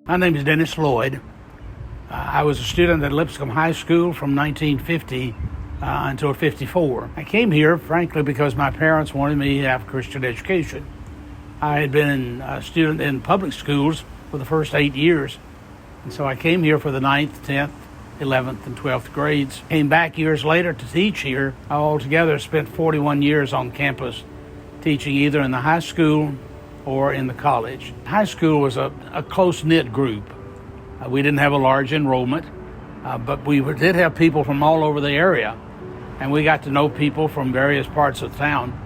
My name is Dennis Loyd. I was a student at Lipscomb High School from 1950 until 54. I came here, frankly, because my parents wanted me to have a Christian education. I had been a student in public schools for the first 8 years, and so I came here for the 9th, 10th, 11th, and 12th grades. Came back years later to teach here. I altogether spent 41 years on campus teaching either in the high school or in the college. High school was a close-knit group. We didn't have a large enrollment, but we did have people from all over the area, and we got to know people from various parts of town.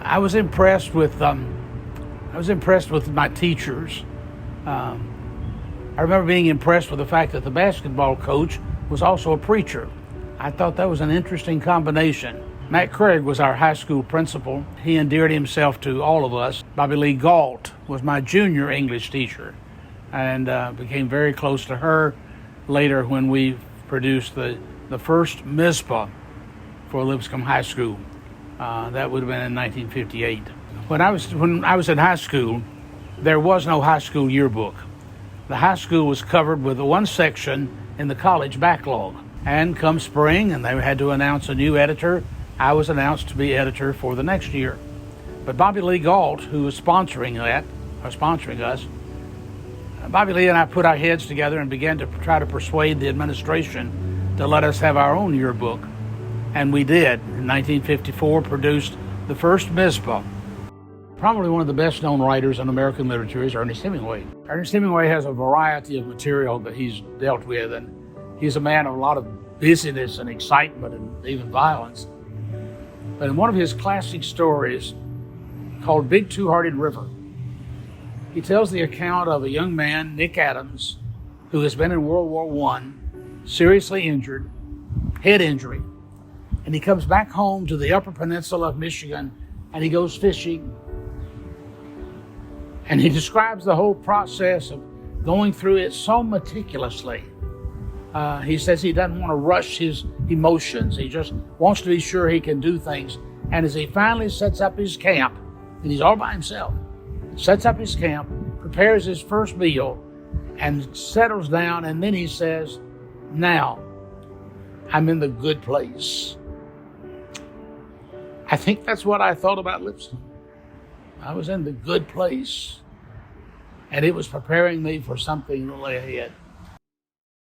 I was impressed with my teachers. I remember being impressed with the fact that the basketball coach was also a preacher. I thought that was an interesting combination. Matt Craig was our high school principal. He endeared himself to all of us. Bobby Lee Galt was my junior English teacher, and became very close to her later when we produced the first MISPA for Lipscomb High School. That would have been in 1958. When I was in high school, there was no high school yearbook. The high school was covered with one section in the college backlog. And come spring, and they had to announce a new editor, I was announced to be editor for the next year. But Bobby Lee Galt, who was sponsoring us, Bobby Lee and I put our heads together and began to try to persuade the administration to let us have our own yearbook. And we did. In 1954, produced the first MISPA. Probably one of the best known writers in American literature is Ernest Hemingway. Ernest Hemingway has a variety of material that he's dealt with, and he's a man of a lot of busyness and excitement and even violence. But in one of his classic stories called Big Two-Hearted River, he tells the account of a young man, Nick Adams, who has been in World War I, seriously injured, head injury, and he comes back home to the Upper Peninsula of Michigan, and he goes fishing. And he describes the whole process of going through it so meticulously. He says he doesn't want to rush his emotions. He just wants to be sure he can do things. And as he finally sets up his camp, and he's all by himself, sets up his camp, prepares his first meal, and settles down, and then he says, "Now, I'm in the good place." I think that's what I thought about Lipscomb. I was in the good place, and it was preparing me for something that lay ahead.